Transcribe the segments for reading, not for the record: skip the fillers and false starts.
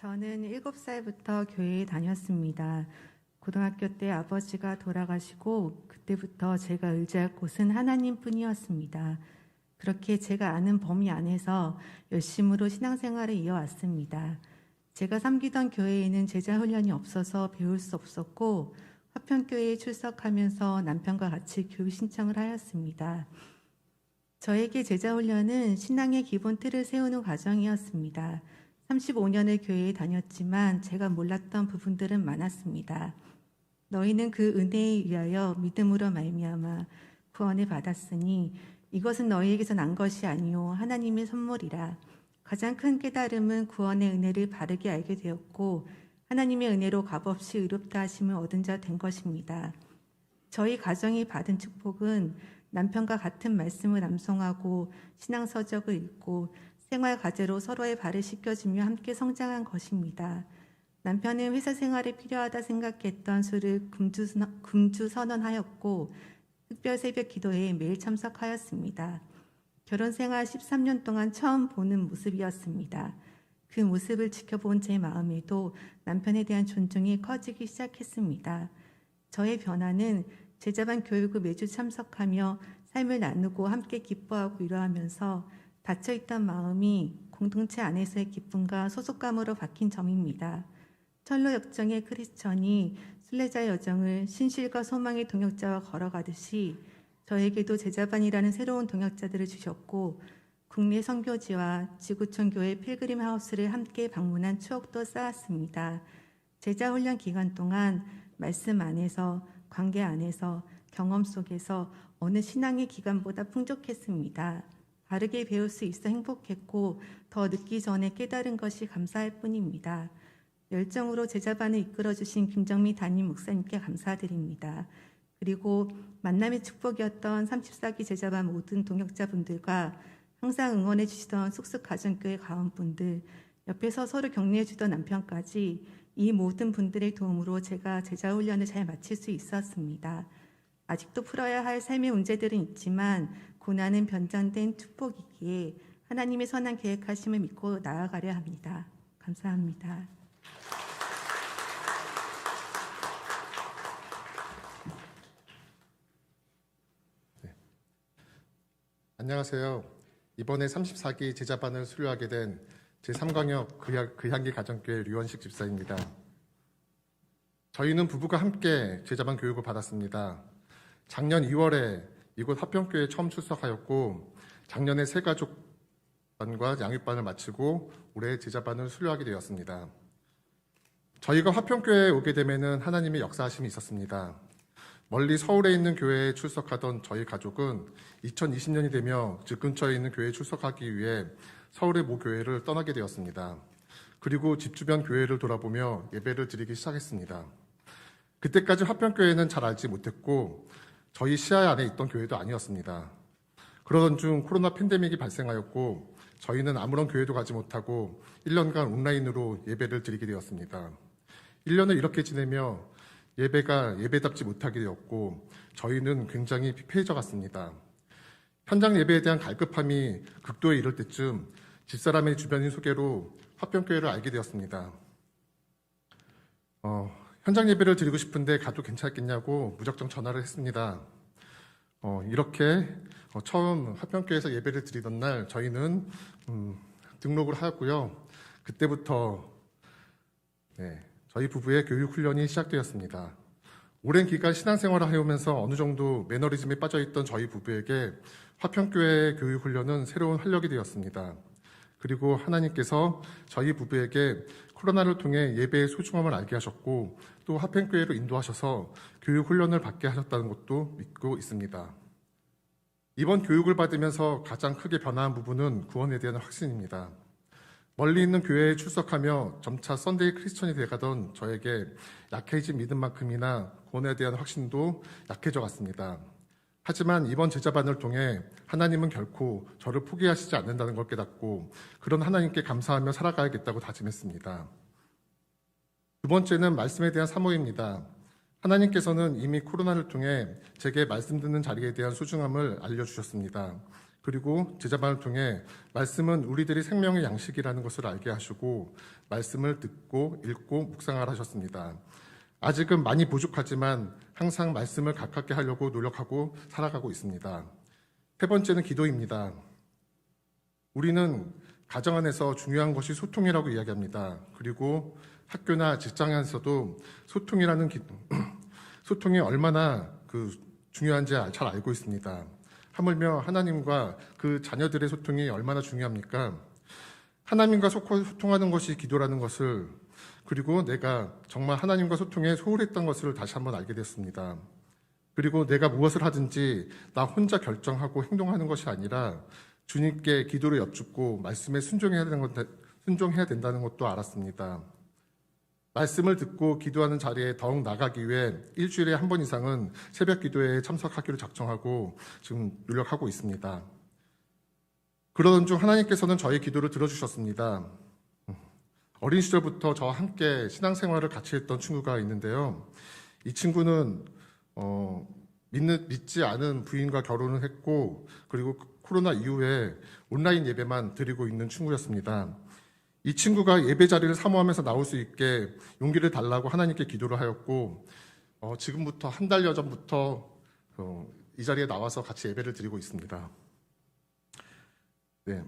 저는 7살부터 교회에 다녔습니다. 고등학교 때 아버지가 돌아가시고 그때부터 제가 의지할 곳은 하나님뿐이었습니다. 그렇게 제가 아는 범위 안에서 열심으로 신앙생활을 이어왔습니다. 제가 섬기던 교회에는 제자 훈련이 없어서 배울 수 없었고 화평교회에 출석하면서 남편과 같이 교육 신청을 하였습니다. 저에게 제자 훈련은 신앙의 기본 틀을 세우는 과정이었습니다. 35년을 교회에 다녔지만 제가 몰랐던 부분들은 많았습니다. 너희는 그 은혜에 의하여 믿음으로 말미암아 구원을 받았으니 이것은 너희에게서 난 것이 아니요 하나님의 선물이라. 가장 큰 깨달음은 구원의 은혜를 바르게 알게 되었고 하나님의 은혜로 값없이 의롭다 하심을 얻은 자 된 것입니다. 저희 가정이 받은 축복은 남편과 같은 말씀을 낭송하고 신앙서적을 읽고 생활 과제로 서로의 발을 씻겨주며 함께 성장한 것입니다. 남편은 회사 생활에 필요하다 생각했던 수를 금주 선언하였고 특별 새벽 기도회에 매일 참석하였습니다. 결혼 생활 13년 동안 처음 보는 모습이었습니다. 그 모습을 지켜본 제 마음에도 남편에 대한 존중이 커지기 시작했습니다. 저의 변화는 제자반 교육을 매주 참석하며 삶을 나누고 함께 기뻐하고 위로하면서 닫혀있던 마음이 공동체 안에서의 기쁨과 소속감으로 바뀐 점입니다. 철로 역정의 크리스천이 순례자의 여정을 신실과 소망의 동역자와 걸어가듯이 저에게도 제자반이라는 새로운 동역자들을 주셨고 국내 선교지와 지구촌 교회 필그림 하우스를 함께 방문한 추억도 쌓았습니다. 제자 훈련 기간 동안 말씀 안에서, 관계 안에서, 경험 속에서 어느 신앙의 기간보다 풍족했습니다. 바르게 배울 수 있어 행복했고 더 늦기 전에 깨달은 것이 감사할 뿐입니다. 열정으로 제자반을 이끌어주신 김정미 담임 목사님께 감사드립니다. 그리고 만남의 축복이었던 34기 제자반 모든 동역자분들과 항상 응원해 주시던 쑥쑥가정교회 가원분들, 옆에서 서로 격려해 주던 남편까지 이 모든 분들의 도움으로 제가 제자훈련을 잘 마칠 수 있었습니다. 아직도 풀어야 할 삶의 문제들은 있지만 고난은 변장된 축복이기에 하나님의 선한 계획하심을 믿고 나아가려 합니다. 감사합니다. 안녕하세요. 이번에 34기 제자반을 수료하게 된 제3광역 그향기 가정교회 류원식 집사입니다. 저희는 부부가 함께 제자반 교육을 받았습니다. 작년 2월에 이곳 화평교회에 처음 출석하였고 작년에 새가족반과 양육반을 마치고 올해 제자반을 수료하게 되었습니다. 저희가 화평교회에 오게 되면 하나님의 역사하심이 있었습니다. 멀리 서울에 있는 교회에 출석하던 저희 가족은 2020년이 되며 집 근처에 있는 교회에 출석하기 위해 서울의 모 교회를 떠나게 되었습니다. 그리고 집 주변 교회를 돌아보며 예배를 드리기 시작했습니다. 그때까지 화평교회는 잘 알지 못했고 저희 시야 안에 있던 교회도 아니었습니다. 그러던 중 코로나 팬데믹이 발생하였고 저희는 아무런 교회도 가지 못하고 1년간 온라인으로 예배를 드리게 되었습니다. 1년을 이렇게 지내며 예배가 예배답지 못하게 되었고 저희는 굉장히 피폐해져 갔습니다. 현장 예배에 대한 갈급함이 극도에 이를 때쯤 집사람의 주변인 소개로 화평교회를 알게 되었습니다. 현장 예배를 드리고 싶은데 가도 괜찮겠냐고 무작정 전화를 했습니다. 이렇게 처음 화평교회에서 예배를 드리던 날 저희는 등록을 하였고요. 그때부터 저희 부부의 교육 훈련이 시작되었습니다. 오랜 기간 신앙생활을 해오면서 어느 정도 매너리즘에 빠져있던 저희 부부에게 화평교회 교육 훈련은 새로운 활력이 되었습니다. 그리고 하나님께서 저희 부부에게 코로나를 통해 예배의 소중함을 알게 하셨고 또 화평교회로 인도하셔서 교육 훈련을 받게 하셨다는 것도 믿고 있습니다. 이번 교육을 받으면서 가장 크게 변화한 부분은 구원에 대한 확신입니다. 멀리 있는 교회에 출석하며 점차 썬데이 크리스천이 되어가던 저에게 약해진 믿음만큼이나 구원에 대한 확신도 약해져 갔습니다. 하지만 이번 제자반을 통해 하나님은 결코 저를 포기하시지 않는다는 걸 깨닫고 그런 하나님께 감사하며 살아가야겠다고 다짐했습니다. 두 번째는 말씀에 대한 사모입니다. 하나님께서는 이미 코로나를 통해 제게 말씀 듣는 자리에 대한 소중함을 알려주셨습니다. 그리고 제자반을 통해 말씀은 우리들이 생명의 양식이라는 것을 알게 하시고 말씀을 듣고 읽고 묵상하라 하셨습니다. 아직은 많이 부족하지만 항상 말씀을 가깝게 하려고 노력하고 살아가고 있습니다. 세 번째는 기도입니다. 우리는 가정 안에서 중요한 것이 소통이라고 이야기합니다. 그리고 학교나 직장에서도 소통이 얼마나 중요한지 잘 알고 있습니다. 하물며 하나님과 그 자녀들의 소통이 얼마나 중요합니까? 하나님과 소통하는 것이 기도라는 것을, 그리고 내가 정말 하나님과 소통에 소홀했던 것을 다시 한번 알게 됐습니다. 그리고 내가 무엇을 하든지 나 혼자 결정하고 행동하는 것이 아니라 주님께 기도를 여쭙고 말씀에 순종해야 된다는 것도 알았습니다. 말씀을 듣고 기도하는 자리에 더욱 나가기 위해 일주일에 한 번 이상은 새벽 기도에 참석하기로 작정하고 지금 노력하고 있습니다. 그러던 중 하나님께서는 저의 기도를 들어주셨습니다. 어린 시절부터 저와 함께 신앙생활을 같이 했던 친구가 있는데요. 이 친구는 믿지 않은 부인과 결혼을 했고, 그리고 코로나 이후에 온라인 예배만 드리고 있는 친구였습니다. 이 친구가 예배 자리를 사모하면서 나올 수 있게 용기를 달라고 하나님께 기도를 하였고, 지금부터 한 달여 전부터 이 자리에 나와서 같이 예배를 드리고 있습니다. 네.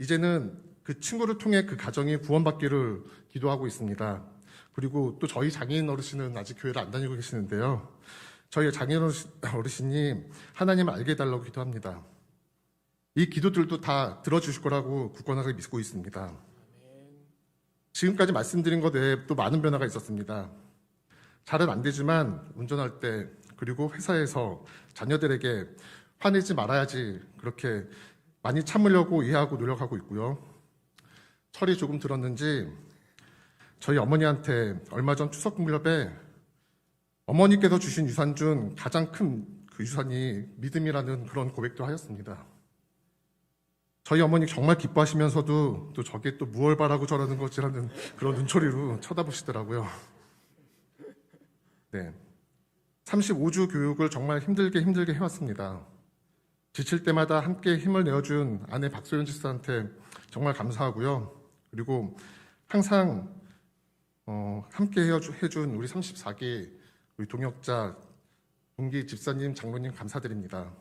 이제는 그 친구를 통해 그 가정이 구원받기를 기도하고 있습니다. 그리고 또 저희 장애인 어르신은 아직 교회를 안 다니고 계시는데요. 저희 장애인 어르신이 하나님을 알게 해달라고 기도합니다. 이 기도들도 다 들어주실 거라고 굳건하게 믿고 있습니다. 지금까지 말씀드린 것 외에 또 많은 변화가 있었습니다. 잘은 안 되지만 운전할 때, 그리고 회사에서 자녀들에게 화내지 말아야지 그렇게 많이 참으려고 이해하고 노력하고 있고요. 철이 조금 들었는지 저희 어머니한테 얼마 전 추석 무렵에 어머니께서 주신 유산 중 가장 큰 그 유산이 믿음이라는 그런 고백도 하였습니다. 저희 어머니 정말 기뻐하시면서도 또 저게 또 무얼 바라고 저러는 거지라는 그런 눈초리로 쳐다보시더라고요. 네, 35주 교육을 정말 힘들게 해왔습니다. 지칠 때마다 함께 힘을 내어준 아내 박소연 집사한테 정말 감사하고요. 그리고 항상 함께 해준 우리 34기 우리 동역자, 동기 집사님, 장로님 감사드립니다.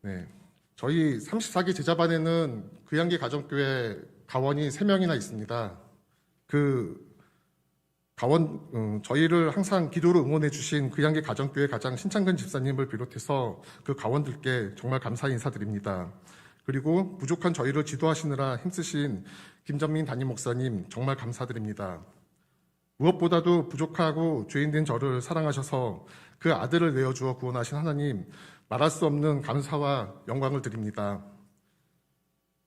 네, 저희 34기 제자반에는 귀향기 가정교회 가원이 3명이나 있습니다. 저희를 항상 기도로 응원해 주신 귀향기 가정교회 가장 신창근 집사님을 비롯해서 그 가원들께 정말 감사 인사드립니다. 그리고 부족한 저희를 지도하시느라 힘쓰신 김전민 담임 목사님 정말 감사드립니다. 무엇보다도 부족하고 죄인된 저를 사랑하셔서 그 아들을 내어주어 구원하신 하나님, 말할 수 없는 감사와 영광을 드립니다.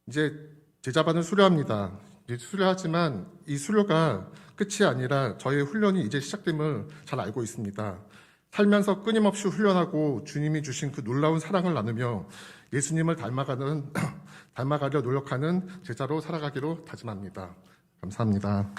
이제 제자반을 수료합니다. 수료하지만 이 수료가 끝이 아니라 저의 훈련이 이제 시작됨을 잘 알고 있습니다. 살면서 끊임없이 훈련하고 주님이 주신 그 놀라운 사랑을 나누며 예수님을 닮아가려 노력하는 제자로 살아가기로 다짐합니다. 감사합니다.